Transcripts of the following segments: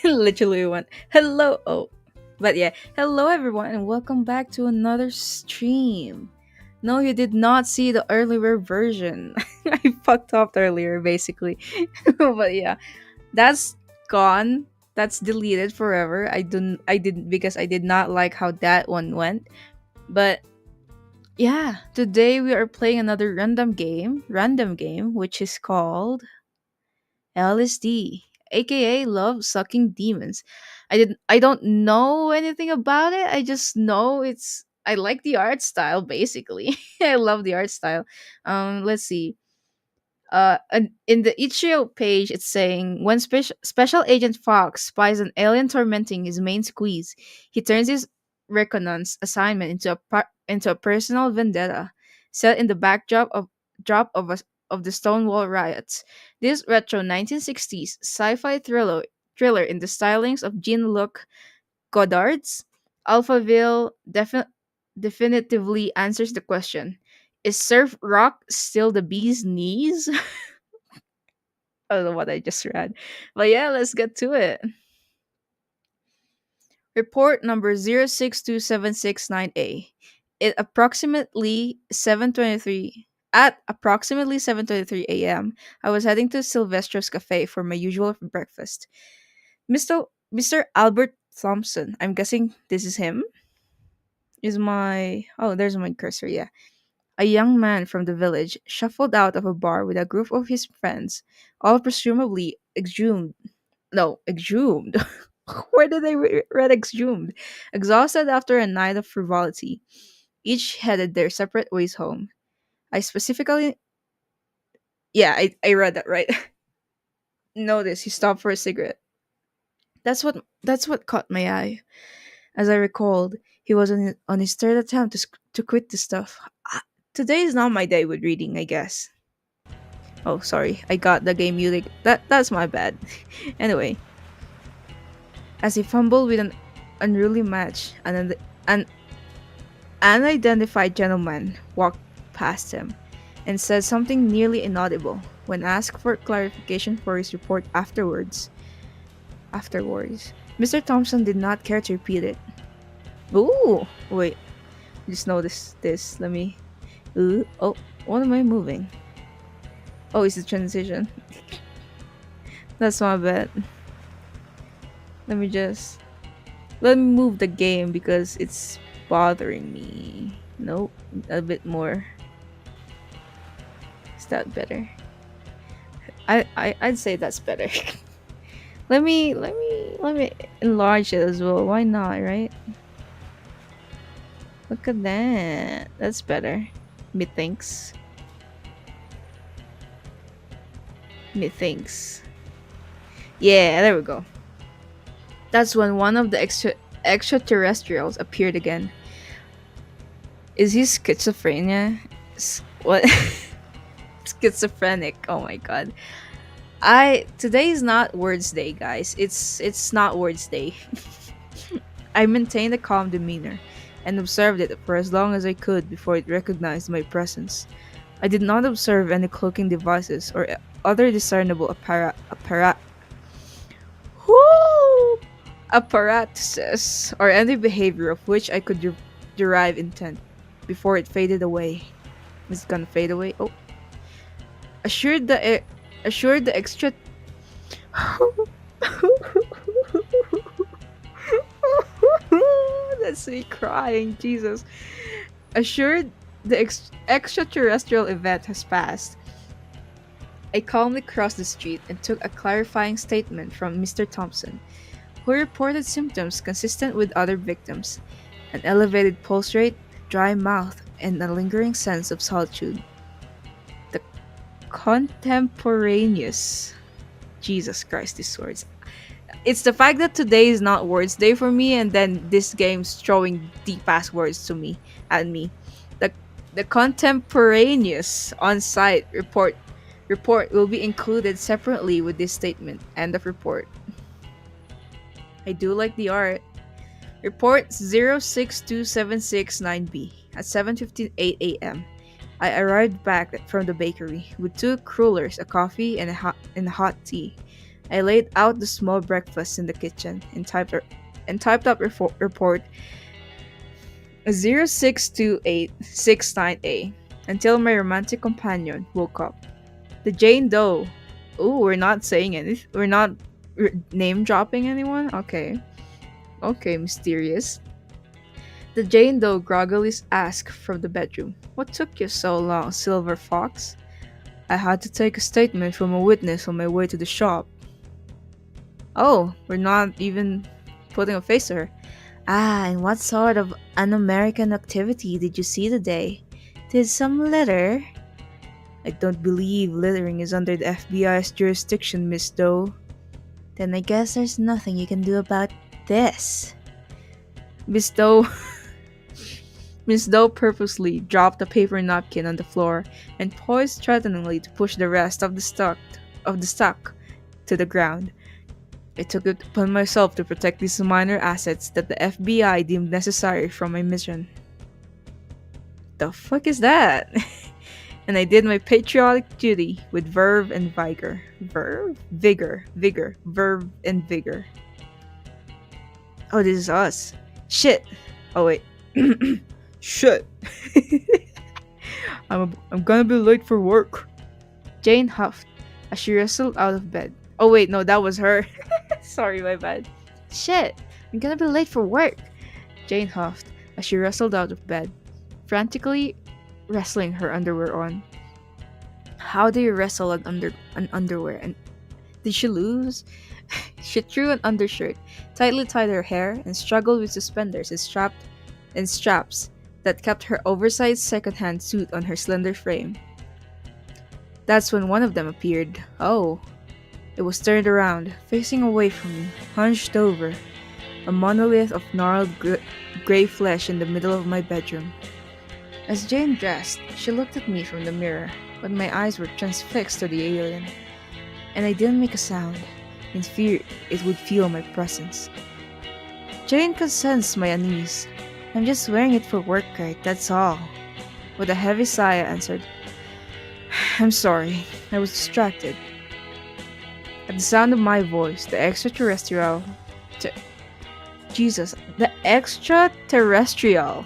Literally went, hello. Oh, but yeah, hello everyone, and welcome back to another stream. No, you did not see the earlier version. I fucked up earlier, basically. But yeah, that's gone. That's deleted forever. I didn't because I did not like how that one went. But yeah, today we are playing another random game, which is called L.S.D, aka Love Sucking Demons. I don't know anything about it. I just know I like the art style basically. I love the art style. Let's see. In the Ichio page, it's saying when Special Agent Fox spies an alien tormenting his main squeeze, he turns his reconnaissance assignment into a personal vendetta, set in the backdrop of the Stonewall riots. This retro 1960s sci-fi thriller in the stylings of Jean-Luc Godard's Alphaville definitively answers the question: is surf rock still the bee's knees? I don't know what I just read. But yeah, let's get to it. Report number 062769A. It approximately 7:23 At approximately 7:23 a.m., I was heading to Silvestro's cafe for my usual breakfast. Mr. Albert Thompson, I'm guessing this is him, is my oh, there's my cursor, yeah. A young man from the village shuffled out of a bar with a group of his friends, all presumably exhumed. No, exhumed. Where did I read exhumed? Exhausted after a night of frivolity. Each headed their separate ways home. I specifically, yeah, I read that right. Notice he stopped for a cigarette. That's what caught my eye. As I recalled, he was on his third attempt to quit the stuff. Today is not my day with reading, I guess. Oh, sorry, I got the game music. That's my bad. Anyway, as he fumbled with an unruly match, an unidentified gentleman walked past him and said something nearly inaudible. When asked for clarification for his report afterwards, Mr. Thompson did not care to repeat it. Ooh, wait, just notice this. Let me. Ooh, oh, what am I moving? Oh, it's the transition. That's my bad. Let me just let me move the game because it's bothering me. Nope, a bit more. Is that better? I'd say that's better. Let me enlarge it as well. Why not, right? Look at that. That's better. Methinks. Methinks. Yeah, there we go. That's when one of the extraterrestrials appeared again. Is he schizophrenia? What? Schizophrenic. Oh my god. I Today is not words day, guys. It's not words day. I maintained a calm demeanor and observed it for as long as I could before it recognized my presence. I did not observe any cloaking devices or other discernible whoo, apparatuses or any behavior of which I could derive intent before it faded away. Is it gonna fade away? Oh, assured the e- assured the extra. That's me crying, Jesus. Assured the extraterrestrial event has passed, I calmly crossed the street and took a clarifying statement from Mr. Thompson, who reported symptoms consistent with other victims: an elevated pulse rate, dry mouth, and a lingering sense of solitude. The contemporaneous. Jesus Christ, these words. It's the fact that today is not words day for me, and then this game's throwing deep ass words to me at me. The the contemporaneous on-site report will be included separately with this statement. End of report. I do like the art. Report 062769B at 7:58 a.m. I arrived back from the bakery with two crullers, a coffee, and a hot tea. I laid out the small breakfast in the kitchen and typed up report 06286 until my romantic companion woke up. The Jane Doe. Ooh, we're not saying anything. We're not name dropping anyone? Okay. Okay, mysterious. The Jane Doe groggily asked from the bedroom, "What took you so long, Silver Fox?" "I had to take a statement from a witness on my way to the shop." "Oh, we're not even putting a face to her." "Ah, and what sort of un-American activity did you see today? Did some litter?" "I don't believe littering is under the FBI's jurisdiction, Miss Doe." "Then I guess there's nothing you can do about this." Miss Doe Miss Doe purposely dropped a paper napkin on the floor and poised threateningly to push the rest of the stock to the ground. I took it upon myself to protect these minor assets that the FBI deemed necessary for my mission. The fuck is that? And I did my patriotic duty with verve and vigor. Verve? Vigor, verve, and vigor. Oh, this is us. Shit. Oh, wait. Shit. I'm gonna be late for work. Jane huffed as she wrestled out of bed. Oh, wait, no, that was her. Sorry, my bad. Shit. I'm gonna be late for work. Jane huffed as she wrestled out of bed, frantically wrestling her underwear on. How do you wrestle an underwear? And did she lose? She threw an undershirt, tightly tied her hair, and struggled with suspenders and straps that kept her oversized second-hand suit on her slender frame. That's when one of them appeared. Oh, it was turned around, facing away from me, hunched over, a monolith of gnarled gray flesh in the middle of my bedroom. As Jane dressed, she looked at me from the mirror, but my eyes were transfixed to the alien, and I didn't make a sound, in fear it would feel my presence. Jane could sense my unease. "I'm just wearing it for work, right? That's all." With a heavy sigh, I answered, "I'm sorry, I was distracted." At the sound of my voice, the extraterrestrial. T- Jesus, the extraterrestrial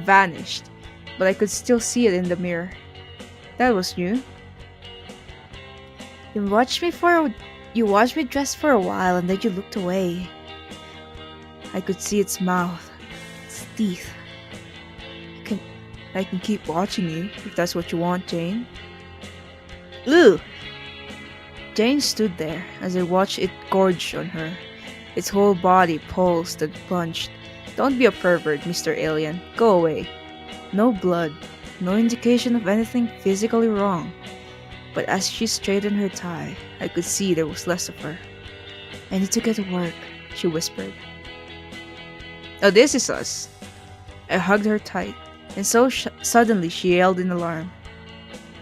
vanished, but I could still see it in the mirror. That was new. You watched me dressed for a while and then you looked away. I could see its mouth, its teeth. I can keep watching you if that's what you want, Jane. Ooh! Jane stood there as I watched it gorge on her. Its whole body pulsed and plunged. "Don't be a pervert, Mr. Alien. Go away." No blood, no indication of anything physically wrong. But as she straightened her tie, I could see there was less of her. "I need to get to work," she whispered. "Oh, this is us." I hugged her tight, and suddenly she yelled in alarm.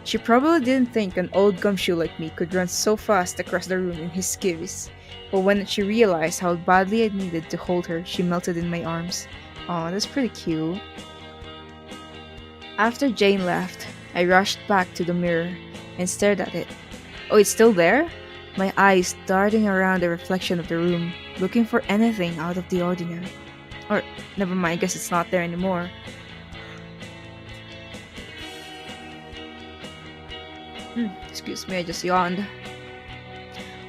She probably didn't think an old gumshoe like me could run so fast across the room in his skivvies, but when she realized how badly I needed to hold her, she melted in my arms. Aw, that's pretty cute. After Jane left, I rushed back to the mirror and stared at it. Oh, it's still there? My eyes darting around the reflection of the room, looking for anything out of the ordinary. Or, never mind, I guess it's not there anymore. Excuse me, I just yawned.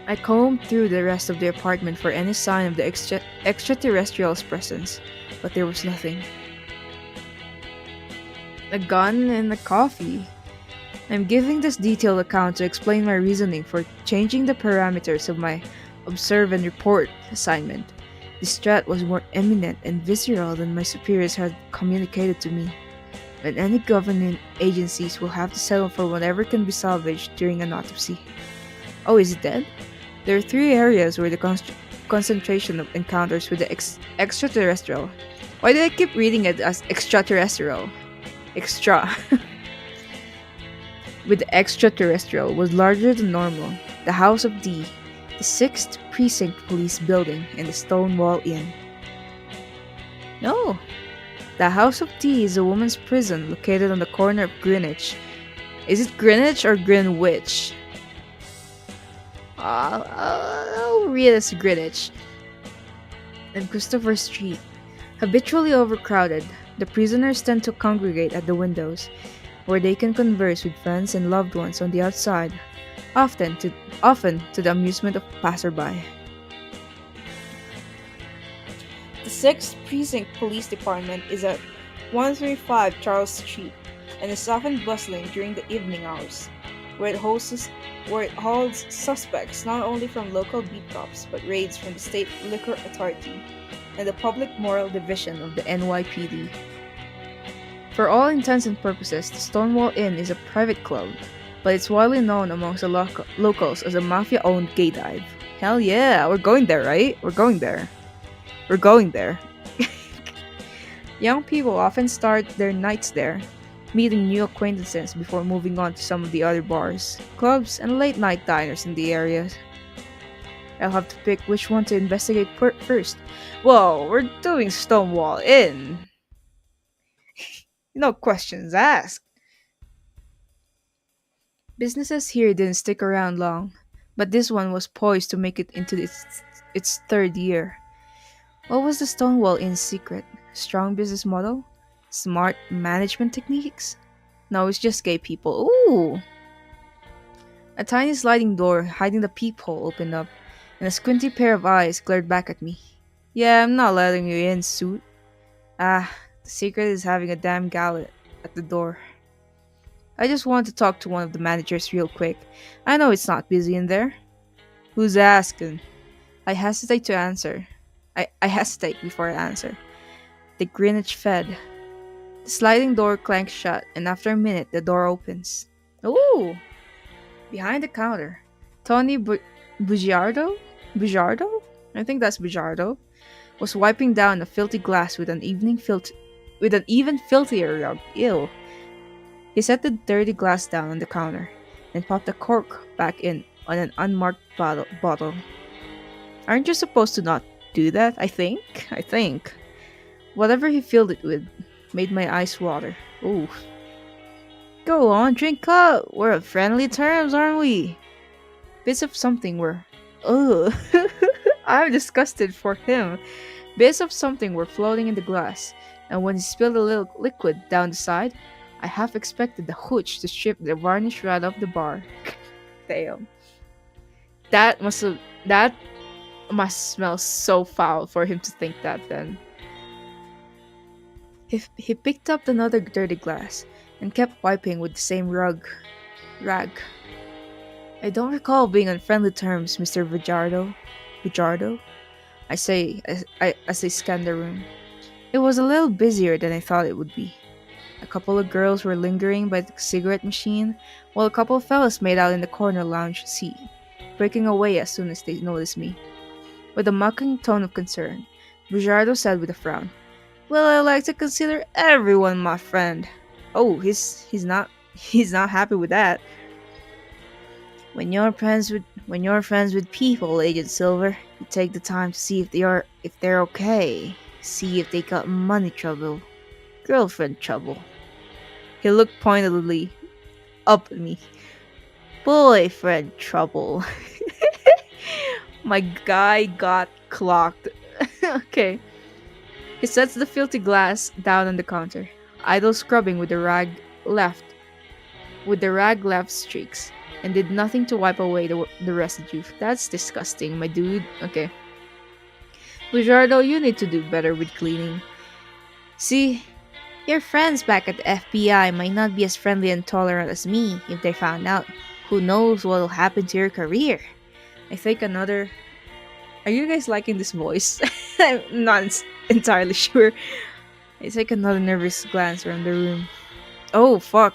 I combed through the rest of the apartment for any sign of the extraterrestrial's presence, but there was nothing. A gun and a coffee. I'm giving this detailed account to explain my reasoning for changing the parameters of my observe and report assignment. This threat was more imminent and visceral than my superiors had communicated to me. And any government agencies will have to settle for whatever can be salvaged during an autopsy. Oh, is it dead? There are three areas where the concentration of encounters with the extraterrestrial. Why did I keep reading it as extraterrestrial? Extra. With the extraterrestrial was larger than normal. The House of D, the 6th Precinct Police Building, and the Stonewall Inn. No. The House of D is a woman's prison located on the corner of Greenwich. Is it Greenwich or Greenwich? I'll read as Greenwich and Christopher Street. Habitually overcrowded, the prisoners tend to congregate at the windows, where they can converse with friends and loved ones on the outside, often to, often to the amusement of passerby. The 6th Precinct Police Department is at 135 Charles Street and is often bustling during the evening hours, where where it holds suspects not only from local beat cops but raids from the State Liquor Authority and the Public Moral Division of the NYPD. For all intents and purposes, the Stonewall Inn is a private club, but it's widely known amongst the locals as a mafia owned gay dive. Hell yeah, we're going there, right? We're going there. We're going there. Young people often start their nights there, meeting new acquaintances before moving on to some of the other bars, clubs, and late night diners in the area. I'll have to pick which one to investigate first. Whoa, we're doing Stonewall Inn. No questions asked. Businesses here didn't stick around long, but this one was poised to make it into its third year. What was the Stonewall Inn's secret? Strong business model? Smart management techniques? No, it's just gay people. Ooh! A tiny sliding door hiding the peephole opened up, and a squinty pair of eyes glared back at me. Yeah, I'm not letting you in, suit. Ah, the secret is having a damn galley at the door. I just want to talk to one of the managers real quick. I know it's not busy in there. Who's asking? I hesitate to answer. I hesitate before I answer. The Greenwich Fed. The sliding door clanks shut, and after a minute, the door opens. Ooh! Behind the counter, Tony Bugiardo? Bugiardo? I think that's Bugiardo. Was wiping down a filthy glass with with an even filthier rug. Ew. He set the dirty glass down on the counter and popped the cork back in on an unmarked bottle. Aren't you supposed to not do that? I think. Whatever he filled it with made my eyes water. Ooh. Go on, drink up. We're on friendly terms, aren't we? Bits of something were. Ugh. I'm disgusted for him. Bits of something were floating in the glass, and when he spilled a little liquid down the side, I half expected the hooch to strip the varnish right off the bar. Damn. That must smell so foul for him to think that then. He picked up another dirty glass and kept wiping with the same rag. I don't recall being on friendly terms, Mr. Vijardo. Vijardo? I say as I scan the room. It was a little busier than I thought it would be. A couple of girls were lingering by the cigarette machine, while a couple of fellas made out in the corner lounge seat, breaking away as soon as they noticed me. With a mocking tone of concern, Bujardo said with a frown, "Well, I like to consider everyone my friend." Oh, he's not happy with that. When you're friends with people, Agent Silver, you take the time to see if they're okay. See if they got money trouble, girlfriend trouble. He looked pointedly up at me. Boyfriend trouble. My guy got clocked. Okay. He sets the filthy glass down on the counter, idle scrubbing with the rag left streaks, and did nothing to wipe away the residue. That's disgusting, my dude. Okay. Bujardo, you need to do better with cleaning. See, your friends back at the FBI might not be as friendly and tolerant as me if they found out. Who knows what'll happen to your career? I think another. Are you guys liking this voice? I'm not entirely sure. I take another nervous glance around the room. Oh, fuck.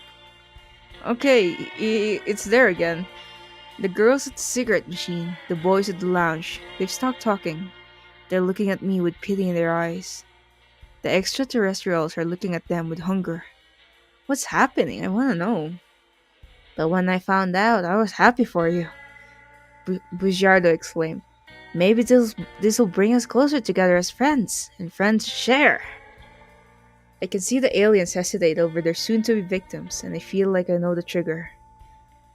Okay, it's there again. The girls at the cigarette machine, the boys at the lounge, they've stopped talking. They're looking at me with pity in their eyes. The extraterrestrials are looking at them with hunger. What's happening? I want to know. But when I found out, I was happy for you, Bugiardo exclaimed. Maybe this'll bring us closer together as friends, and friends share. I can see the aliens hesitate over their soon-to-be victims, and I feel like I know the trigger.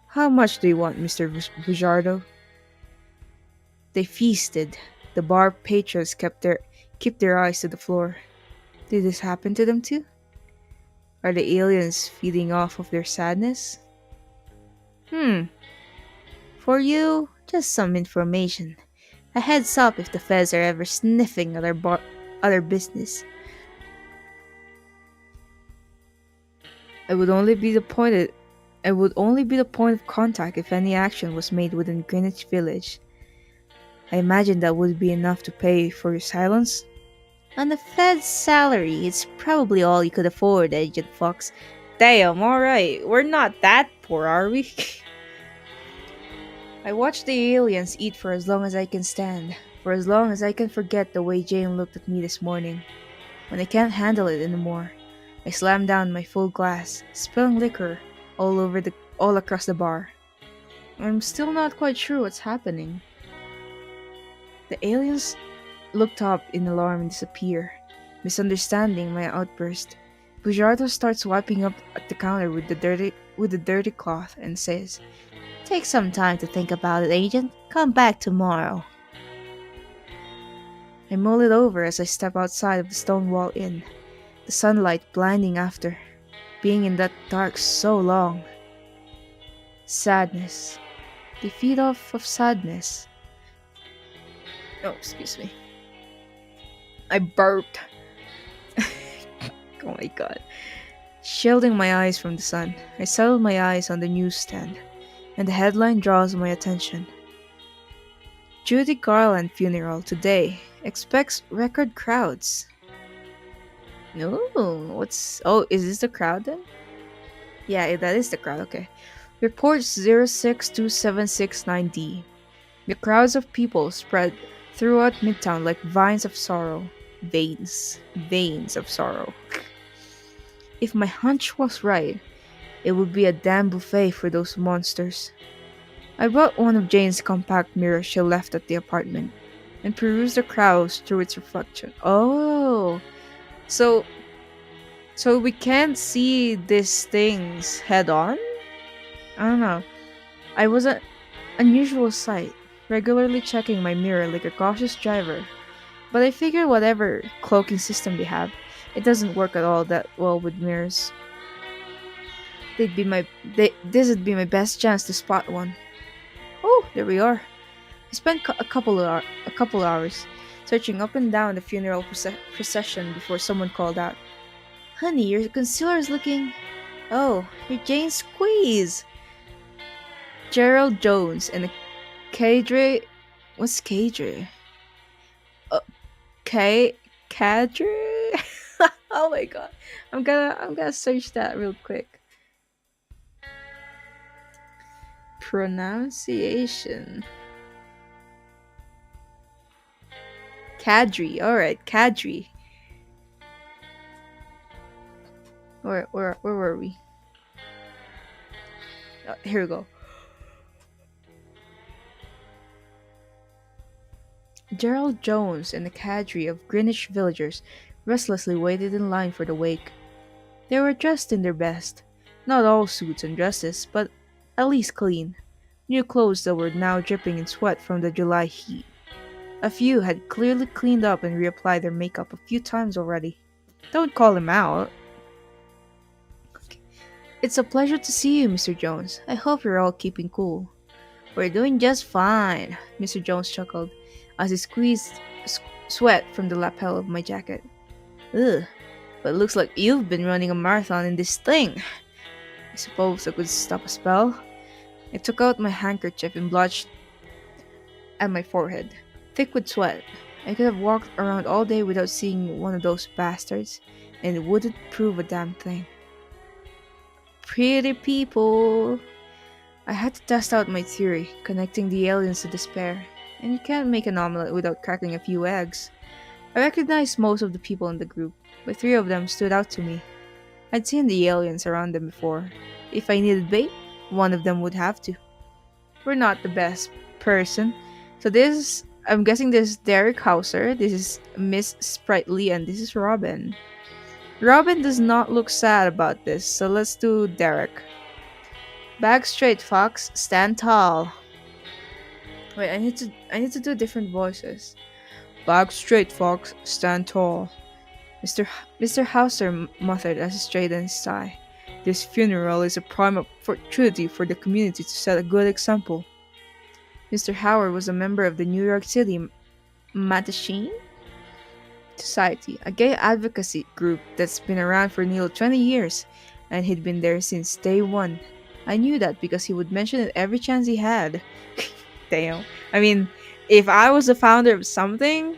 How much do you want, Mr. Bugiardo? They feasted. The bar patrons kept their eyes to the floor. Did this happen to them too? Are the aliens feeding off of their sadness? Hmm. For you, just some information. A heads up if the feds are ever sniffing other business. It would only be the point it would only be the point of contact if any action was made within Greenwich Village. I imagine that would be enough to pay for your silence. On the Fed's salary, it's probably all you could afford, Agent Fox. Damn, alright. We're not that poor, are we? I watch the aliens eat for as long as I can stand, for as long as I can forget the way Jane looked at me this morning. When I can't handle it anymore, I slam down my full glass, spilling liquor all across the bar. I'm still not quite sure what's happening. The aliens looked up in alarm and disappear, misunderstanding my outburst. Bujardo starts wiping up at the counter with the dirty cloth and says, "Take some time to think about it, Agent. Come back tomorrow." I mull it over as I step outside of the Stonewall Inn, the sunlight blinding after being in that dark so long. Sadness. They feed off of sadness. Oh, excuse me. I burped. Oh my god. Shielding my eyes from the sun, I settle my eyes on the newsstand, and the headline draws my attention. Judy Garland funeral today. Expects record crowds. No, is this the crowd then? Yeah, that is the crowd, okay. Report 062769D. The crowds of people spread throughout Midtown like vines of sorrow. Veins of sorrow. If my hunch was right, it would be a damn buffet for those monsters. I brought one of Jane's compact mirrors she left at the apartment and perused the crowds through its reflection. Oh, so we can't see these things head on? I don't know. I was an unusual sight, regularly checking my mirror like a cautious driver. But I figure whatever cloaking system they have, it doesn't work at all that well with mirrors. This would be my best chance to spot one. Oh, there we are. I spent a couple hours searching up and down the funeral procession before someone called out, "Honey, your concealer's looking." Oh, you're Jane Squeeze. Gerald Jones and a cadre. What's cadre? K cadre. Oh my god, I'm gonna search that real quick. Pronunciation. Cadre. All right, cadre. Where were we? Here we go. Gerald Jones and a cadre of Greenwich villagers restlessly waited in line for the wake. They were dressed in their best, not all suits and dresses, but at least clean, new clothes that were now dripping in sweat from the July heat. A few had clearly cleaned up and reapplied their makeup a few times already. Don't call him out. It's a pleasure to see you, Mr. Jones. I hope you're all keeping cool. We're doing just fine, Mr. Jones chuckled as he squeezed sweat from the lapel of my jacket. Ugh, but it looks like you've been running a marathon in this thing. I suppose I could stop a spell. I took out my handkerchief and blotched at my forehead, thick with sweat. I could have walked around all day without seeing one of those bastards, and it wouldn't prove a damn thing. Pretty people. I had to test out my theory, connecting the aliens to despair, and you can't make an omelette without cracking a few eggs. I recognized most of the people in the group, but three of them stood out to me. I'd seen the aliens around them before. If I needed bait, one of them would have to. We're not the best person. So I'm guessing this is Derek Hauser, this is Miss Sprightly, and this is Robin. Robin does not look sad about this, so let's do Derek. Back straight, Fox. Stand tall. Wait, I need to do different voices. Back straight, Fox. Stand tall. Mr. Hauser muttered as he straightened his tie. This funeral is a prime opportunity for the community to set a good example. Mr. Howard was a member of the New York City Mattachine Society, a gay advocacy group that's been around for nearly 20 years, and he'd been there since day one. I knew that because he would mention it every chance he had. Damn. I mean, if I was the founder of something,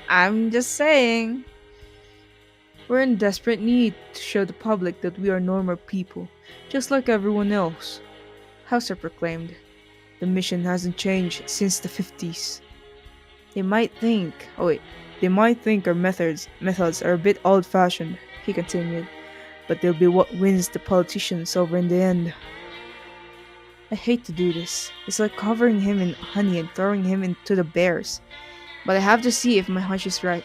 I'm just saying, we're in desperate need to show the public that we are normal people, just like everyone else. Hauser proclaimed. The mission hasn't changed since the 50s. They might think, oh wait, they might think our methods are a bit old-fashioned, he continued, but they'll be what wins the politicians over in the end. I hate to do this. It's like covering him in honey and throwing him into the bears. But I have to see if my hunch is right.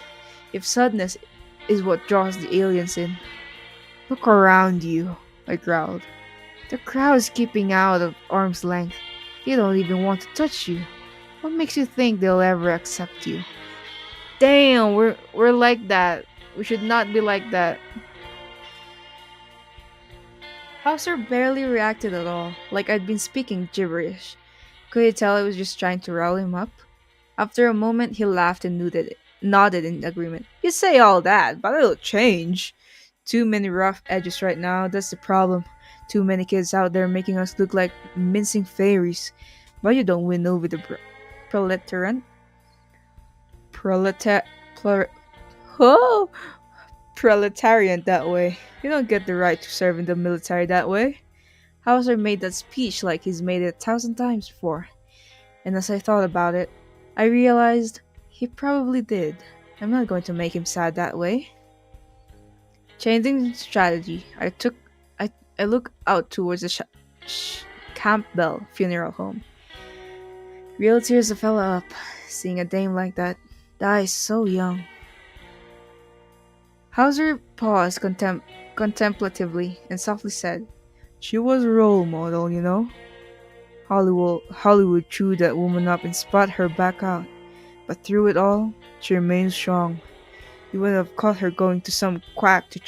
If sadness is what draws the aliens in. Look around you, I growled. The crowd's keeping out of arm's length. They don't even want to touch you. What makes you think they'll ever accept you? Damn, we're like that. We should not be like that. Hauser barely reacted at all, like I'd been speaking gibberish. Could you tell I was just trying to rile him up? After a moment, he laughed and nodded in agreement. You say all that, but it'll change. Too many rough edges right now, that's the problem. Too many kids out there making us look like mincing fairies. But you don't win over the proletariat. Proletar... Plur, oh, proletarian that way. You don't get the right to serve in the military that way. Hauser made that speech like he's made it 1,000 times before. And as I thought about it, I realized he probably did. I'm not going to make him sad that way. Changing strategy, I look out towards the Campbell funeral home. Real tears of fella up, seeing a dame like that die so young. Hauser paused contemplatively and softly said, She was a role model, you know. Hollywood chewed that woman up and spat her back out. But through it all, she remained strong. You would have caught her going to some quack to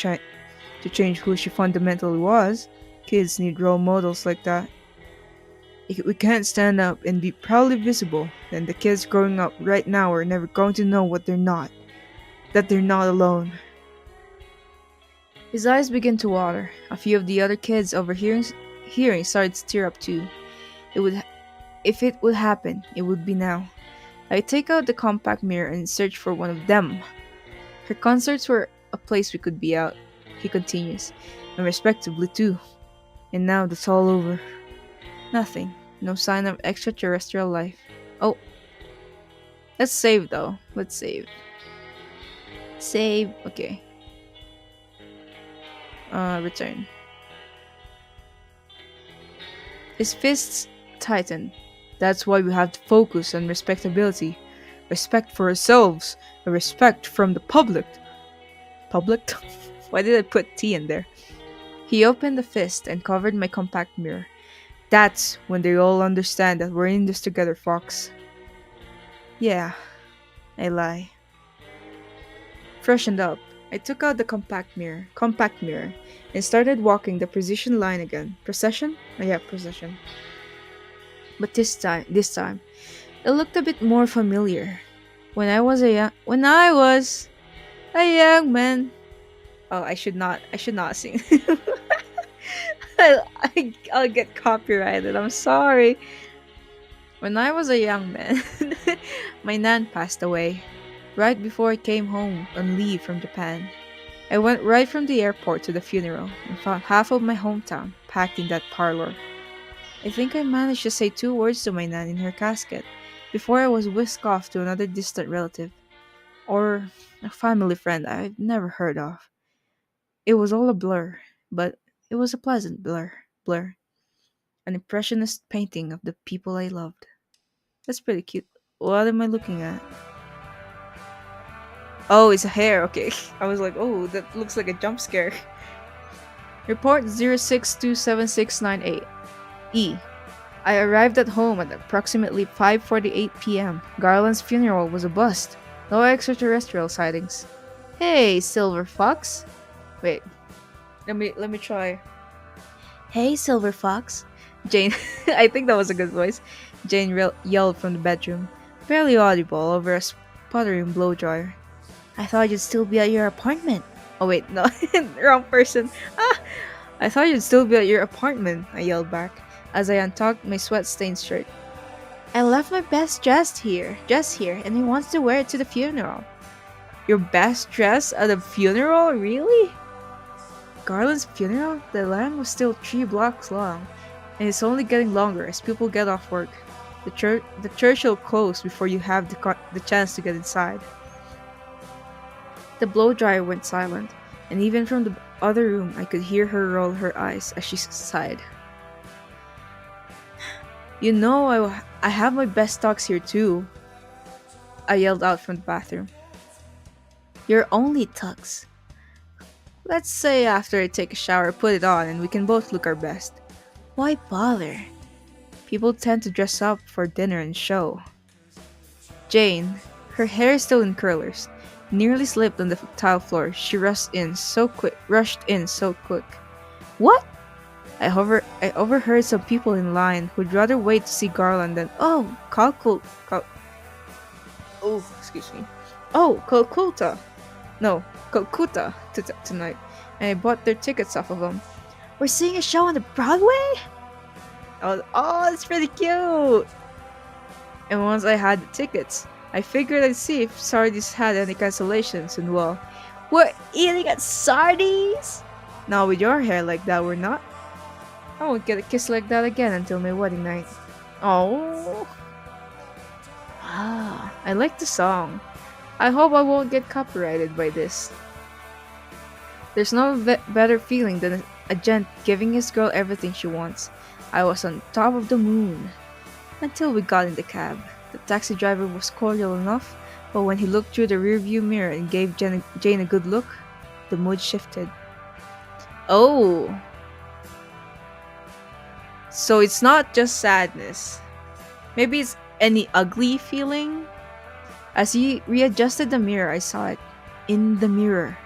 change who she fundamentally was. Kids need role models like that. If we can't stand up and be proudly visible, then the kids growing up right now are never going to know what they're not. That they're not alone. His eyes began to water. A few of the other kids overhearing started to tear up too. It would, if it would happen, it would be now. I take out the compact mirror and search for one of them. Her concerts were a place we could be out, he continues, and respectably too. And now that's all over. Nothing. No sign of extraterrestrial life. Oh, let's save though. Let's save. Save. Okay. Return. His fists tighten. That's why we have to focus on respectability. Respect for ourselves. A respect from the public. Public? Why did I put T in there? He opened the fist and covered my compact mirror. That's when they all understand that we're in this together, Fox. Yeah, I lie. Freshened up, I took out the compact mirror, and started walking the precision line again. Procession? Oh yeah, procession. But this time, it looked a bit more familiar. When I was a young man. Oh, I should not sing. I'll get copyrighted. I'm sorry. When I was a young man, my nan passed away right before I came home on leave from Japan. I went right from the airport to the funeral and found half of my hometown packed in that parlor. I think I managed to say 2 words to my nan in her casket before I was whisked off to another distant relative or a family friend I've never heard of. It was all a blur, but it was a pleasant blur, an impressionist painting of the people I loved. That's pretty cute. What am I looking at? Oh, it's a hair. Okay. I was like, oh, that looks like a jump scare. Report 062769 E. I arrived at home at approximately 5:48 p.m. Garland's funeral was a bust. No extraterrestrial sightings. Hey, Silver Fox. Wait, let me try. Hey, Silver Fox. Jane, I think that was a good voice. Jane yelled from the bedroom, barely audible over a sputtering blow dryer. I thought you'd still be at your apartment. Oh wait, no, wrong person. Ah, I thought you'd still be at your apartment. I yelled back as I untucked my sweat-stained shirt. I left my best dress here, and he wants to wear it to the funeral. Your best dress at a funeral, really? Garland's funeral? The line was still 3 blocks long, and it's only getting longer as people get off work. The church will close before you have the chance to get inside. The blow dryer went silent, and even from the other room I could hear her roll her eyes as she sighed. You know, I have my best stocks here too, I yelled out from the bathroom. Your only tux. Let's say after I take a shower, put it on, and we can both look our best. Why bother? People tend to dress up for dinner and show. Jane, her hair still in curlers, nearly slipped on the tile floor. She rushed in so quick. What? I overheard some people in line who'd rather wait to see Garland than excuse me. Oh, Calcutta. No, Calcutta tonight, and I bought their tickets off of them. We're seeing a show on the Broadway? Oh, it's pretty cute! And once I had the tickets, I figured I'd see if Sardis had any cancellations, and well, we're eating at Sardis? Now with your hair like that, we're not. I won't get a kiss like that again until my wedding night. Oh. I like the song. I hope I won't get copyrighted by this. There's no better feeling than a gent giving his girl everything she wants. I was on top of the moon. Until we got in the cab. The taxi driver was cordial enough, but when he looked through the rearview mirror and gave Jane a good look, the mood shifted. Oh! So it's not just sadness. Maybe it's any ugly feeling? As he readjusted the mirror, I saw it. In the mirror.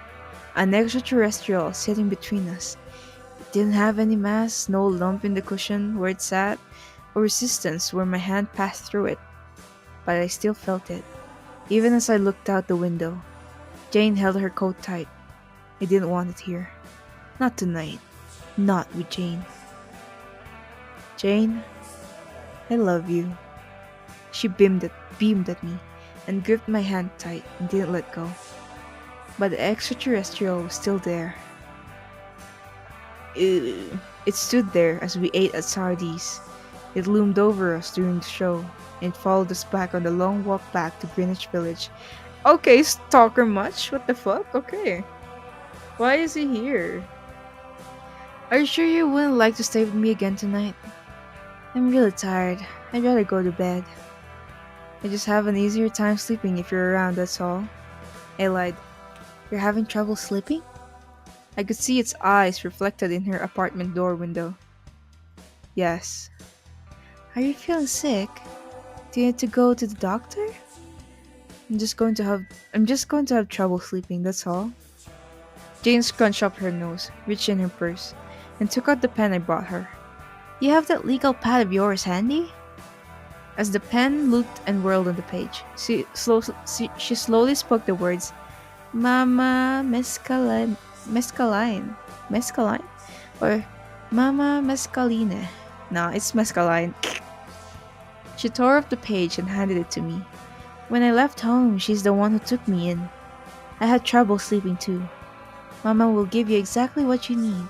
An extraterrestrial sitting between us. It didn't have any mass, no lump in the cushion where it sat, or resistance where my hand passed through it. But I still felt it, even as I looked out the window. Jane held her coat tight. I didn't want it here. Not tonight. Not with Jane. Jane, I love you. She beamed at me and gripped my hand tight and didn't let go. But the extraterrestrial was still there. Ew. It stood there as we ate at Sardis. It loomed over us during the show, and followed us back on the long walk back to Greenwich Village. Okay, stalker much? What the fuck? Okay. Why is he here? Are you sure you wouldn't like to stay with me again tonight? I'm really tired. I'd rather go to bed. I just have an easier time sleeping if you're around, that's all. I lied. You're having trouble sleeping? I could see its eyes reflected in her apartment door window. Yes. Are you feeling sick? Do you need to go to the doctor? I'm just going to have trouble sleeping, that's all. Jane scrunched up her nose, reached in her purse, and took out the pen I brought her. You have that legal pad of yours handy? As the pen looped and whirled on the page, she slowly spoke the words, Mama mescaline, or Mama mescaline. Nah, it's mescaline. She tore up the page and handed it to me. When I left home, she's the one who took me in. I had trouble sleeping too. Mama will give you exactly what you need.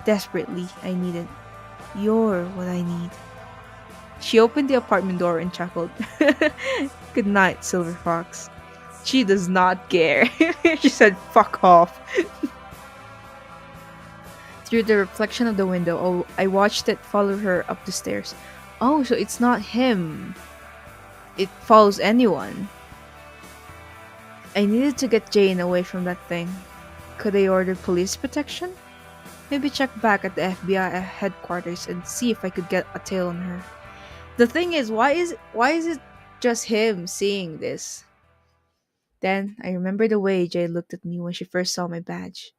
Desperately, I needed. You're what I need. She opened the apartment door and chuckled. Good night, Silver Fox. She does not care. She said, fuck off. Through the reflection of the window, I watched it follow her up the stairs. Oh, so it's not him. It follows anyone. I needed to get Jane away from that thing. Could I order police protection? Maybe check back at the FBI headquarters and see if I could get a tail on her. The thing is, why is it just him seeing this? Then I remember the way Jay looked at me when she first saw my badge.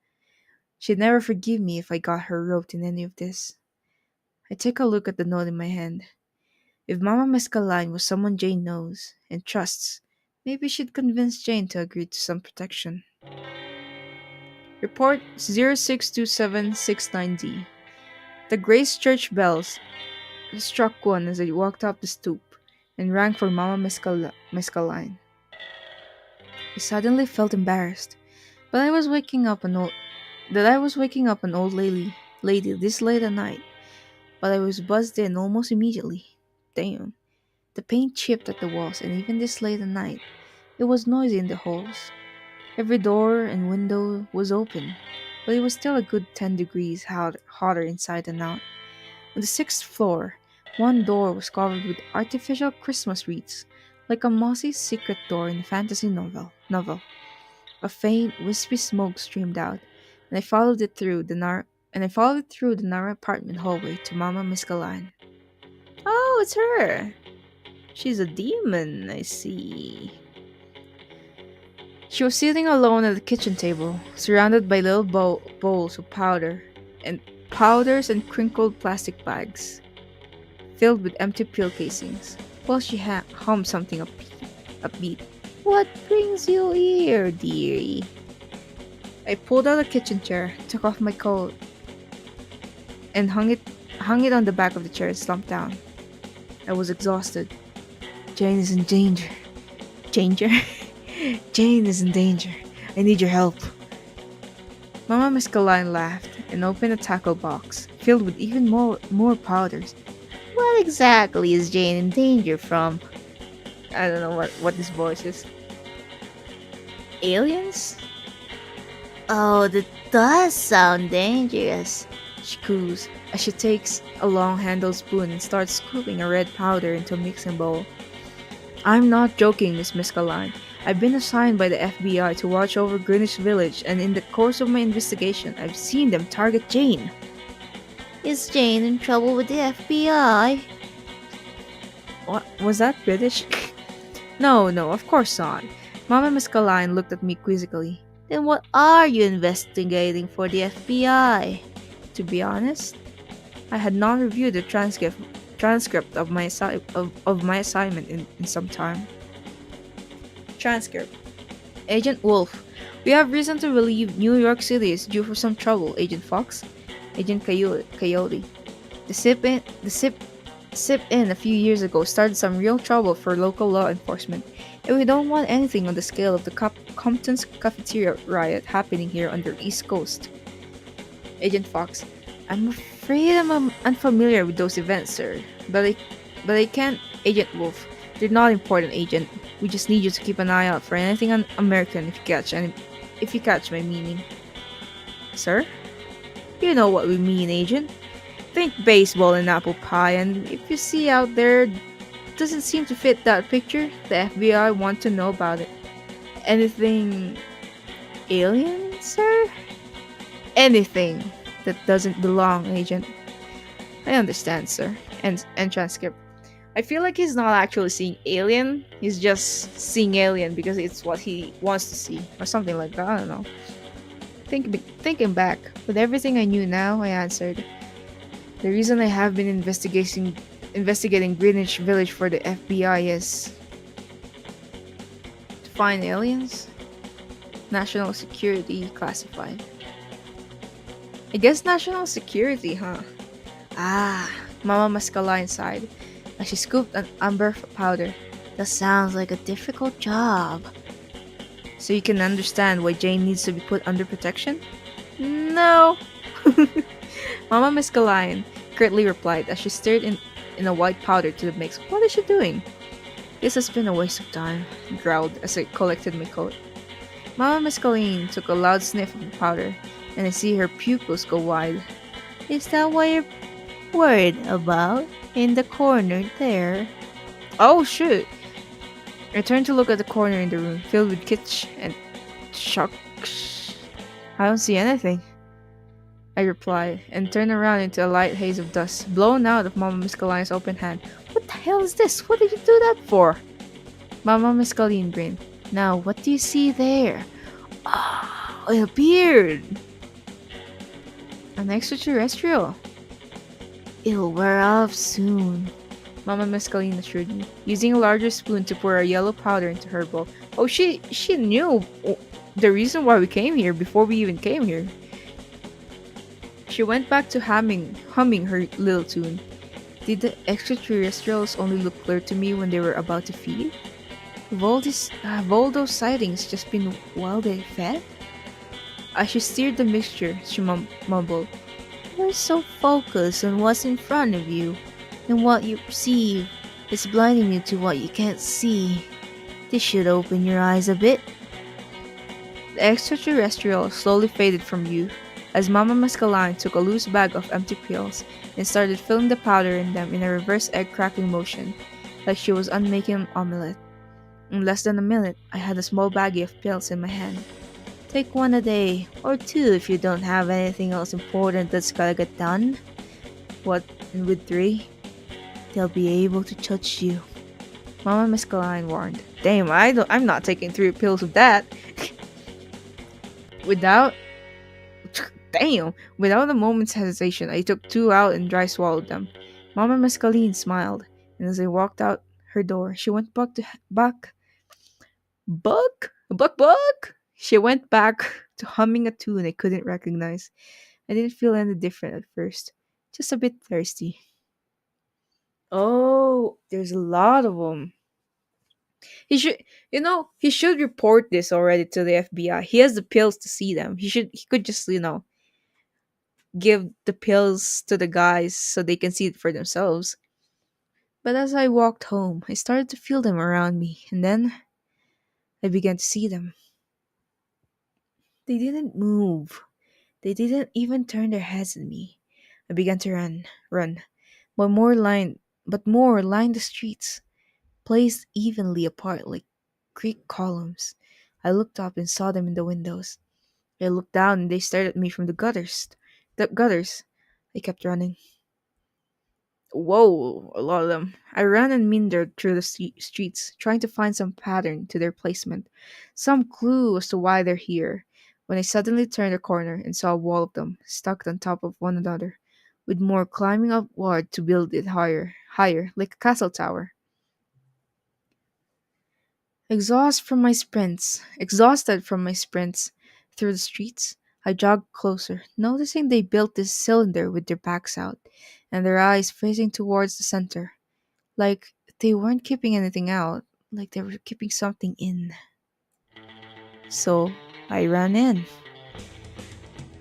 She'd never forgive me if I got her roped in any of this. I take a look at the note in my hand. If Mama Mescaline was someone Jane knows and trusts, maybe she'd convince Jane to agree to some protection. Report 062769D. The Grace Church bells struck one as I walked up the stoop and rang for Mama Mescaline. I suddenly felt embarrassed, but I was waking up an old lady this late at night, but I was buzzed in almost immediately. Damn. The paint chipped at the walls, and even this late at night, it was noisy in the halls. Every door and window was open, but it was still a good 10 degrees hotter inside than out. On the sixth floor, one door was covered with artificial Christmas wreaths, like a mossy secret door in a fantasy novel. A faint, wispy smoke streamed out, and I followed it through the narrow apartment hallway to Mama Miscaline. Oh, it's her! She's a demon, I see. She was sitting alone at the kitchen table, surrounded by little bowls of powders and crinkled plastic bags filled with empty pill casings, while she hummed something upbeat. What brings you here, dearie? I pulled out a kitchen chair, took off my coat, and hung it on the back of the chair and slumped down. I was exhausted. Jane is in danger. Danger? Jane is in danger. I need your help. Mama Mescaline laughed and opened a tackle box filled with even more powders. What exactly is Jane in danger from? I don't know what this voice is. Aliens? Oh, that does sound dangerous, she coos as she takes a long handled spoon and starts scooping a red powder into a mixing bowl. I'm not joking, Miss Mescaline. I've been assigned by the FBI to watch over Greenwich Village, and in the course of my investigation, I've seen them target Jane. Is Jane in trouble with the FBI? What was that British? No, of course not. Mama Mescaline looked at me quizzically. Then what are you investigating for the FBI? To be honest, I had not reviewed the transcript of my assignment in some time. Transcript. Agent Wolf, we have reason to believe New York City is due for some trouble, Agent Fox. Agent Coyote. The sip in a few years ago started some real trouble for local law enforcement, and we don't want anything on the scale of the Compton's cafeteria riot happening here on the East Coast. Agent Fox, I'm afraid I'm unfamiliar with those events, sir, but I can't. Agent Wolf, they're not important, Agent. We just need you to keep an eye out for anything American if you catch my meaning. Sir? You know what we mean, Agent. Think baseball and apple pie, and if you see out there doesn't seem to fit that picture, the FBI want to know about it. Anything alien, sir? Anything that doesn't belong, Agent. I understand, sir. And transcript. I feel like he's not actually seeing alien. He's just seeing alien because it's what he wants to see, or something like that. I don't know. Thinking back, with everything I knew now, I answered. The reason I have been investigating Greenwich Village for the FBI is to find aliens. National security classified. I guess national security, huh? Ah, Mama Mescaline sighed as she scooped an amber powder. That sounds like a difficult job. So you can understand why Jane needs to be put under protection? No. Mama Mescaline curtly replied as she stirred in a white powder to the mix. What is she doing? This has been a waste of time, he growled as I collected my coat. Mama Mescaline took a loud sniff of the powder, and I see her pupils go wide. Is that what you're worried about? In the corner there? Oh shoot! I turned to look at the corner in the room, filled with kitsch and shucks. I don't see anything. I replied, and turned around into a light haze of dust, blown out of Mama Miskaline's open hand. What the hell is this? What did you do that for? Mama Miskaline grinned. Now, what do you see there? Ah, a beard! An extraterrestrial. It'll wear off soon, Mama Mescaline assured me, using a larger spoon to pour a yellow powder into her bowl. Oh, she knew the reason why we came here before we even came here. She went back to humming her little tune. Did the extraterrestrials only look clear to me when they were about to feed? Have all those sightings just been while they fed? As she stirred the mixture, she mumbled, "You're so focused on what's in front of you, and what you perceive is blinding you to what you can't see. This should open your eyes a bit." The extraterrestrial slowly faded from view as Mama Mescaline took a loose bag of empty pills and started filling the powder in them in a reverse egg cracking motion, like she was unmaking an omelette. In less than a minute, I had a small baggie of pills in my hand. Take one a day, or two if you don't have anything else important that's gotta get done. What, and with three, they'll be able to touch you. Mama Mescaline warned. Damn, I'm not taking 3 pills of that. Without without a moment's hesitation, I took 2 out and dry swallowed them. Mama Mescaline smiled, and as I walked out her door, she went back buck. She went back to humming a tune I couldn't recognize. I didn't feel any different at first, just a bit thirsty. Oh, there's a lot of them. He should, he should report this already to the FBI. He has the pills to see them. He could just, give the pills to the guys so they can see it for themselves. But as I walked home, I started to feel them around me, and then I began to see them. They didn't move. They didn't even turn their heads at me. I began to run, but more lined the streets, placed evenly apart like Greek columns. I looked up and saw them in the windows. I looked down and they stared at me from the gutters. The gutters. I kept running. Whoa, a lot of them. I ran and meandered through the streets, trying to find some pattern to their placement, some clue as to why they're here. When I suddenly turned a corner and saw a wall of them, stuck on top of one another, with more climbing upward to build it higher, like a castle tower. Exhausted from my sprints through the streets, I jogged closer, noticing they built this cylinder with their backs out and their eyes facing towards the center, like they weren't keeping anything out, like they were keeping something in. So I ran in.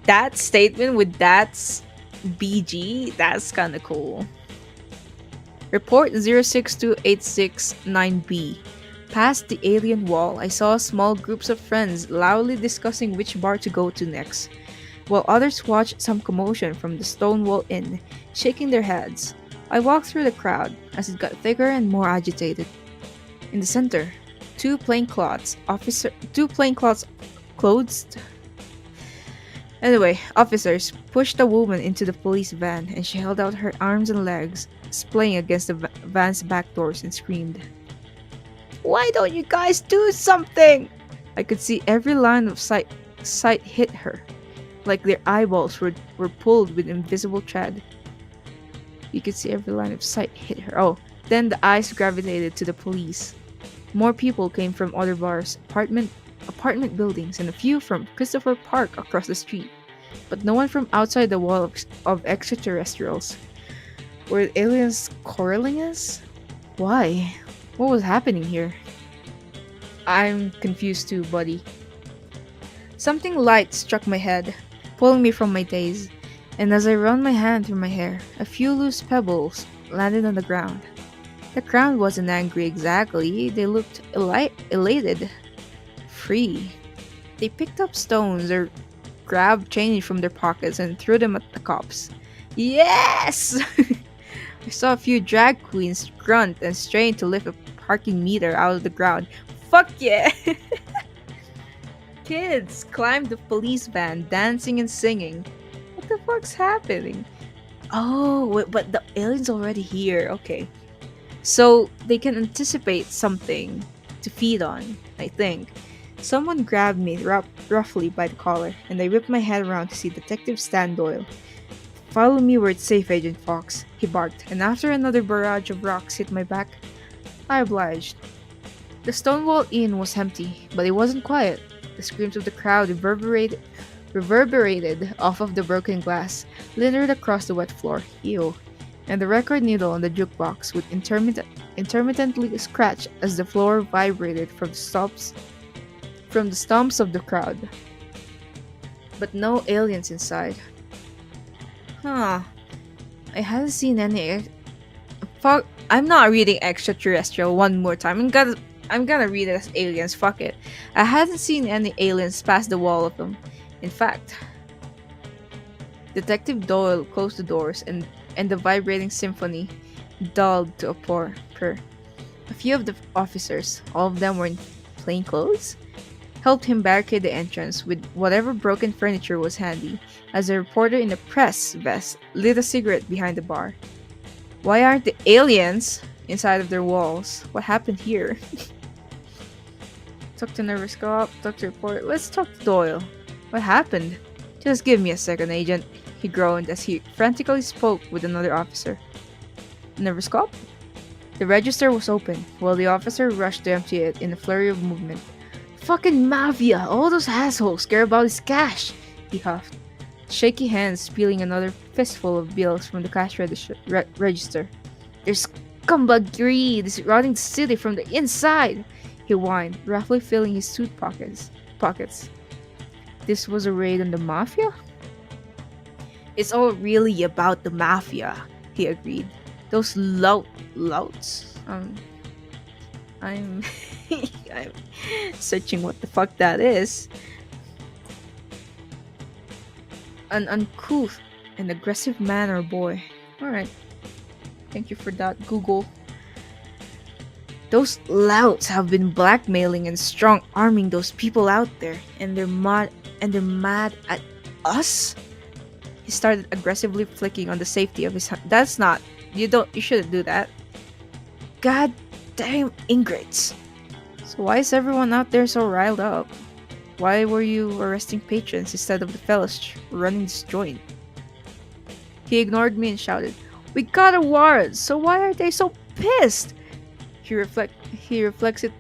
That statement with that's BG, that's kind of cool. Report 062869B. Past the alien wall, I saw small groups of friends loudly discussing which bar to go to next, while others watched some commotion from the Stonewall Inn, shaking their heads. I walked through the crowd as it got thicker and more agitated. In the center, two plaincloths clothes. Anyway, officers pushed a woman into the police van and she held out her arms and legs, splaying against the van's back doors and screamed. Why don't you guys do something? I could see every line of sight hit her, like their eyeballs were pulled with invisible thread. You could see every line of sight hit her. Oh, then the eyes gravitated to the police. More people came from other bars, apartment buildings, and a few from Christopher Park across the street. But no one from outside the wall of extraterrestrials. Were aliens quarreling us? Why? What was happening here? I'm confused too, buddy. Something light struck my head, pulling me from my daze, and as I ran my hand through my hair, a few loose pebbles landed on the ground. The crowd wasn't angry exactly, they looked elated, free. They picked up stones or grabbed change from their pockets and threw them at the cops. Yes! I saw a few drag queens grunt and strain to lift a parking meter out of the ground. Fuck yeah! Kids climbed the police van, dancing and singing. What the fuck's happening? Oh, wait, but the alien's already here. Okay. So they can anticipate something to feed on, I think. Someone grabbed me roughly by the collar, and I whipped my head around to see Detective Stan Doyle. Follow me where it's safe, Agent Fox, he barked, and after another barrage of rocks hit my back, I obliged. The Stonewall Inn was empty, but it wasn't quiet. The screams of the crowd reverberated off of the broken glass, littered across the wet floor. Ew. And the record needle on the jukebox would intermittently scratch as the floor vibrated from the stumps of the crowd. But no aliens inside. Huh. I haven't seen any. Fuck. I'm not reading extraterrestrial one more time. I'm gonna read it as aliens. Fuck it. I hadn't seen any aliens past the wall of them. In fact, Detective Doyle closed the doors and the vibrating symphony dulled to a purr. A few of the officers, all of them were in plain clothes, helped him barricade the entrance with whatever broken furniture was handy, as a reporter in a press vest lit a cigarette behind the bar. Why aren't the aliens inside of their walls? What happened here? Talk to nervous cop, talk to reporter. Let's talk to Doyle. What happened? Just give me a second, Agent, he groaned as he frantically spoke with another officer. Nervous cop? The register was open, while the officer rushed to empty it in a flurry of movement. Fucking mafia! All those assholes care about his cash! He huffed, shaky hands peeling another fistful of bills from the cash register. Their scumbag greed is rotting the city from the inside! He whined, roughly filling his suit pockets. This was a raid on the mafia? It's all really about the mafia, he agreed. Those louts? I'm I'm searching what the fuck that is. An uncouth and aggressive man or boy. Alright. Thank you for that, Google. Those louts have been blackmailing and strong arming those people out there, and they're mad at us? He started aggressively flicking on the safety of his hand. That's not. You shouldn't do that. God damn ingrates. So why is everyone out there so riled up? Why were you arresting patrons instead of the fellas running this joint? He ignored me and shouted, "We got a warrant, so why are they so pissed?" He reflects it.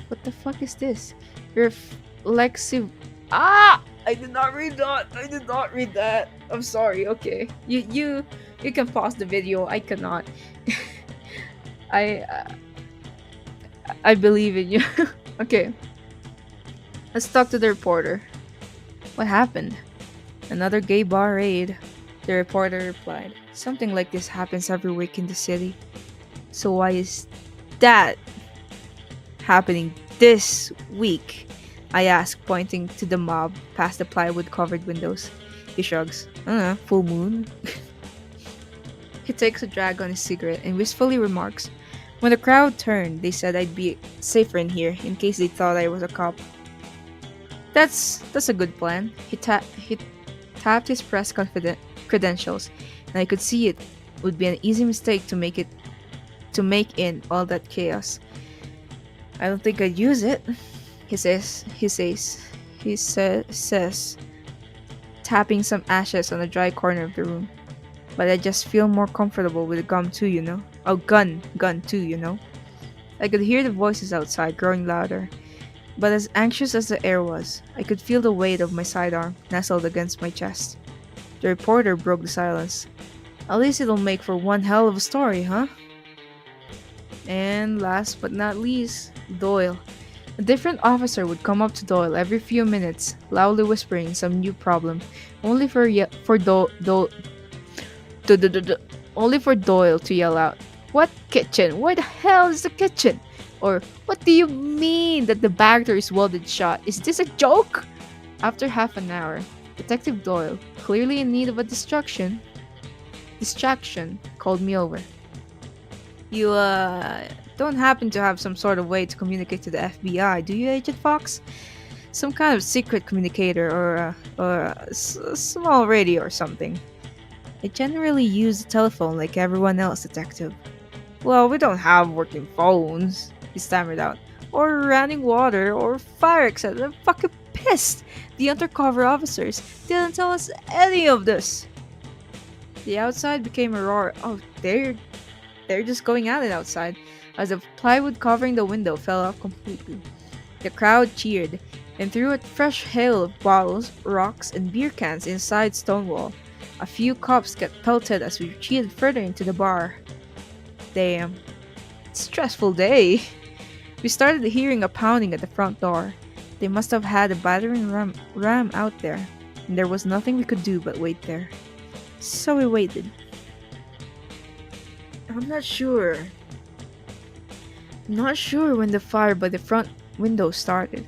What the fuck is this? Reflexive. Ah! I did not read that. I did not read that. I'm sorry. Okay. You can pause the video. I cannot. I I believe in you. Okay. Let's talk to the reporter. What happened? Another gay bar raid. The reporter replied. Something like this happens every week in the city. So why is that happening this week? I asked, pointing to the mob past the plywood covered windows. He shrugs. I don't know, full moon. He takes a drag on his cigarette and wistfully remarks, "When the crowd turned, they said I'd be safer in here in case they thought I was a cop." That's a good plan. He tapped his press credentials, and I could see it would be an easy mistake to make in all that chaos. I don't think I'd use it, he says, tapping some ashes on a dry corner of the room. But I just feel more comfortable with a gun too, you know. Oh, gun too, you know. I could hear the voices outside growing louder, but as anxious as the air was, I could feel the weight of my sidearm nestled against my chest. The reporter broke the silence. At least it'll make for one hell of a story, huh? And last but not least, Doyle. A different officer would come up to Doyle every few minutes, loudly whispering some new problem, only for only for Doyle to yell out, "What kitchen? Where the hell is the kitchen?" Or, "What do you mean that the back door is welded shut? Is this a joke?" After half an hour, Detective Doyle, clearly in need of a distraction, called me over. "You, don't happen to have some sort of way to communicate to the FBI, do you, Agent Fox?" some kind of secret communicator a small radio or something. I generally use the telephone like everyone else, detective. Well, we don't have working phones, he stammered out. Or running water or fire exit. I'm fucking pissed. The undercover officers didn't tell us any of this. The outside became a roar. Oh, they're just going at it outside, as the plywood covering the window fell off completely. The crowd cheered and threw a fresh hail of bottles, rocks, and beer cans inside Stonewall. A few cops got pelted as we retreated further into the bar. Damn, stressful day. We started hearing a pounding at the front door. They must have had a battering ram out there, and there was nothing we could do but wait there. So we waited. I'm not sure. I'm not sure when the fire by the front window started.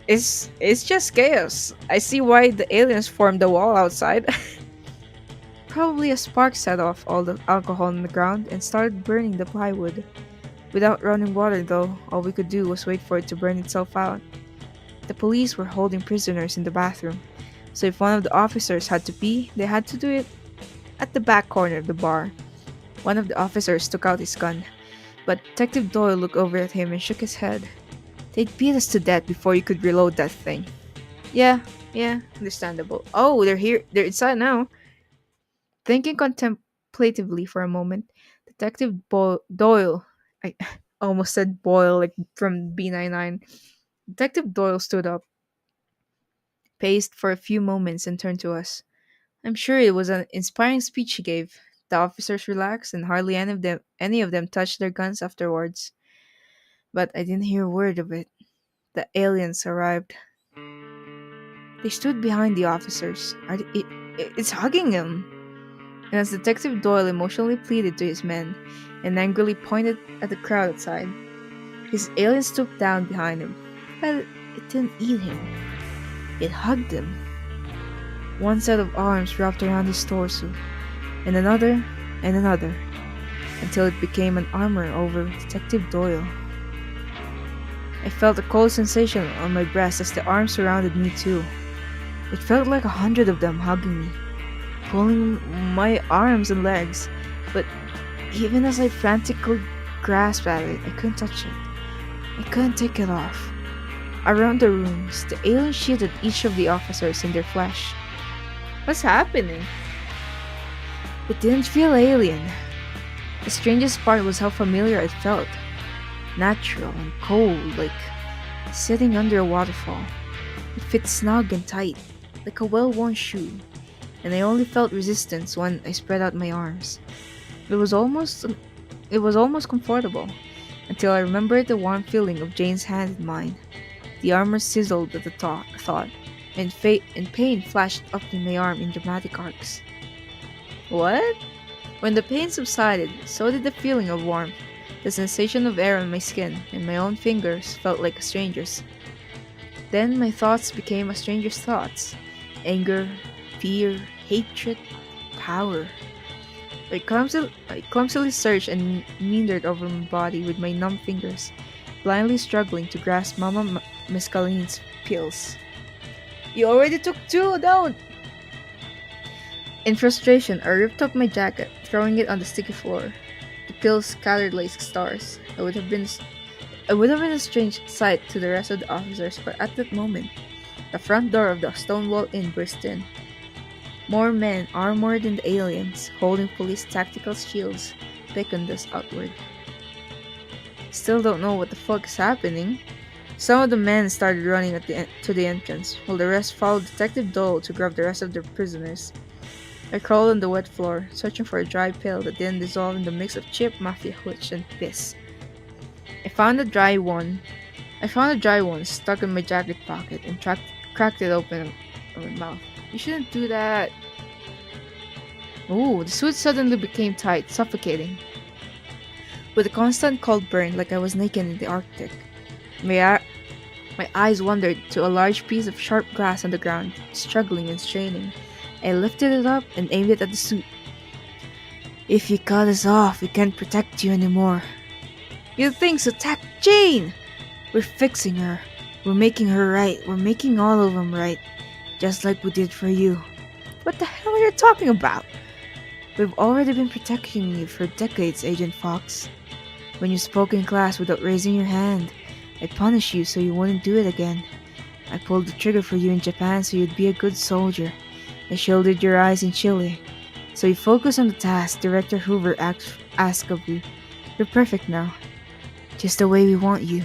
It's just chaos. I see why the aliens formed the wall outside. Probably a spark set off all the alcohol on the ground and started burning the plywood. Without running water though, all we could do was wait for it to burn itself out. The police were holding prisoners in the bathroom, so if one of the officers had to pee, they had to do it at the back corner of the bar. One of the officers took out his gun, but Detective Doyle looked over at him and shook his head. They'd beat us to death before you could reload that thing. Yeah, yeah, understandable. Oh, they're here. They're inside now. Thinking contemplatively for a moment, Doyle, I almost said Boyle like from B99. Detective Doyle stood up, paced for a few moments, and turned to us. I'm sure it was an inspiring speech he gave. The officers relaxed, and hardly any of them touched their guns afterwards. But I didn't hear a word of it. The aliens arrived. They stood behind the officers. It's hugging them. And as Detective Doyle emotionally pleaded to his men and angrily pointed at the crowd outside, his alien stooped down behind him. But it didn't eat him. It hugged him. One set of arms wrapped around his torso, and another, until it became an armor over Detective Doyle. I felt a cold sensation on my breast as the arms surrounded me too. It felt like 100 of them hugging me, pulling my arms and legs, but even as I frantically grasped at it, I couldn't touch it. I couldn't take it off. Around the rooms, the alien shielded each of the officers in their flesh. What's happening? It didn't feel alien. The strangest part was how familiar it felt. Natural and cold, like sitting under a waterfall. It fit snug and tight, like a well-worn shoe, and I only felt resistance when I spread out my arms. It was almost comfortable, until I remembered the warm feeling of Jane's hand in mine. The armor sizzled at the thought, and pain flashed up in my arm in dramatic arcs. What? When the pain subsided, so did the feeling of warmth. The sensation of air on my skin and my own fingers felt like a stranger's. Then my thoughts became a stranger's thoughts. Anger, fear, hatred, power. I clumsily searched and meandered over my body with my numb fingers, blindly struggling to grasp Mama Mescaline's pills. You already took two, don't! In frustration, I ripped up my jacket, throwing it on the sticky floor. The pills scattered like stars. It would have been a strange sight to the rest of the officers, but at that moment, the front door of the Stonewall Inn burst in. More men, armored than the aliens, holding police tactical shields, beckoned us outward. Still don't know what the fuck is happening. Some of the men started running to the entrance, while the rest followed Detective Dole to grab the rest of the prisoners. I crawled on the wet floor, searching for a dry pill that didn't dissolve in the mix of chip, mafia hooch, and piss. I found a dry one stuck in my jacket pocket and cracked it open in my mouth. You shouldn't do that. Ooh, the suit suddenly became tight, suffocating. With a constant cold burn like I was naked in the Arctic. My eyes wandered to a large piece of sharp glass on the ground, struggling and straining. I lifted it up and aimed it at the suit. If you cut us off, we can't protect you anymore. You think so, attack Jane! We're fixing her. We're making her right. We're making all of them right. Just like we did for you. What the hell are you talking about? We've already been protecting you for decades, Agent Fox. When you spoke in class without raising your hand, I punished you so you wouldn't do it again. I pulled the trigger for you in Japan so you'd be a good soldier. I shielded your eyes in Chile. So you focus on the task Director Hoover asked of you. You're perfect now. Just the way we want you.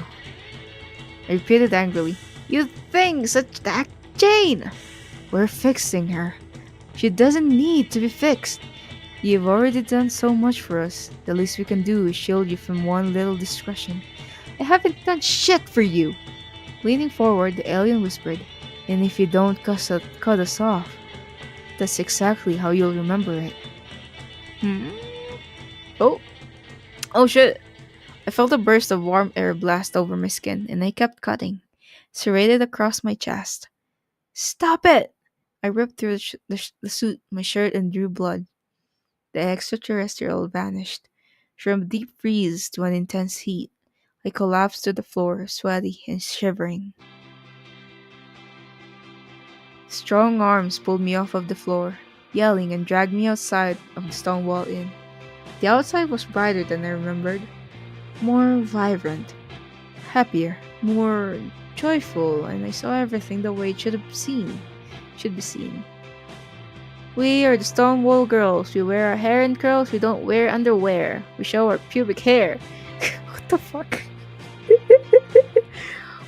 I repeated angrily. You think such that Jane! We're fixing her. She doesn't need to be fixed. You've already done so much for us. The least we can do is shield you from one little discretion. I haven't done shit for you! Leaning forward, the alien whispered, and if you don't cut us off, that's exactly how you'll remember it. Hmm? Oh, oh shit. I felt a burst of warm air blast over my skin, and I kept cutting, serrated across my chest. Stop it! I ripped through the suit, my shirt, and drew blood. The extraterrestrial vanished. From a deep freeze to an intense heat, I collapsed to the floor, sweaty and shivering. Strong arms pulled me off of the floor, yelling, and dragged me outside of the stone wall inn. The outside was brighter than I remembered, more vibrant, happier, more joyful, and I saw everything the way it should be seen. We are the Stonewall Girls. We wear our hair in curls. We don't wear underwear. We show our pubic hair. What the fuck?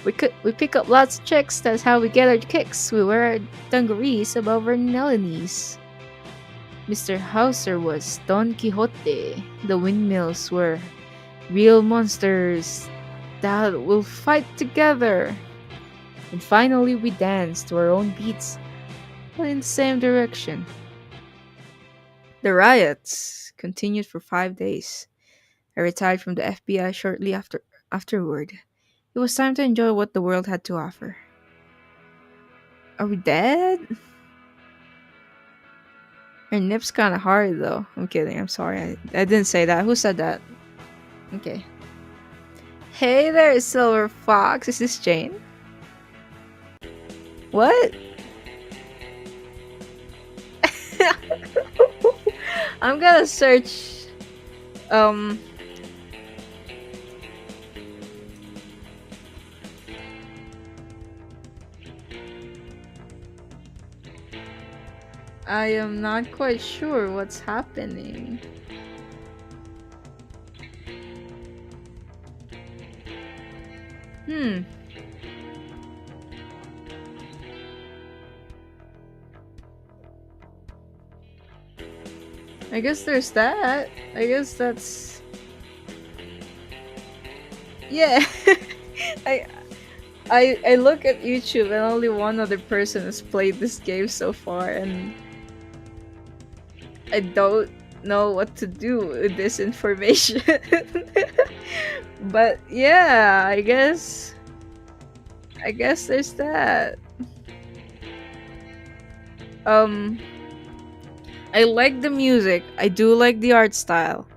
We pick up lots of chicks. That's how we get our kicks. We wear our dungarees above our knees. Mr. Hauser was Don Quixote. The windmills were real monsters that will fight together. And finally, we danced to our own beats, but in the same direction. The riots continued for 5 days. I retired from the FBI shortly afterward. It was time to enjoy what the world had to offer. Are we dead? Her nip's kind of hard though. I'm kidding. I'm sorry. I didn't say that. Who said that? Okay. Hey there, Silver Fox. Is this Jane? What? I'm gonna search. Um. I am not quite sure what's happening. Hmm. I guess there's that. I guess that's. Yeah. I I look at YouTube and only one other person has played this game so far, and I don't know what to do with this information. But yeah, I guess there's that. Um I like the music. I do like the art style.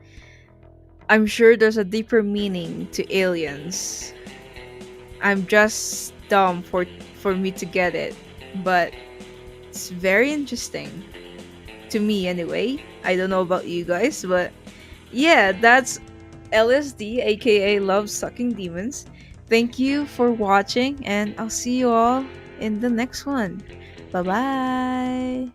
I'm sure there's a deeper meaning to aliens. I'm just dumb for me to get it, but it's very interesting to me anyway. I don't know about you guys, but yeah, that's LSD, aka Love Sucking Demons. Thank you for watching, and I'll see you all in the next one. Bye bye.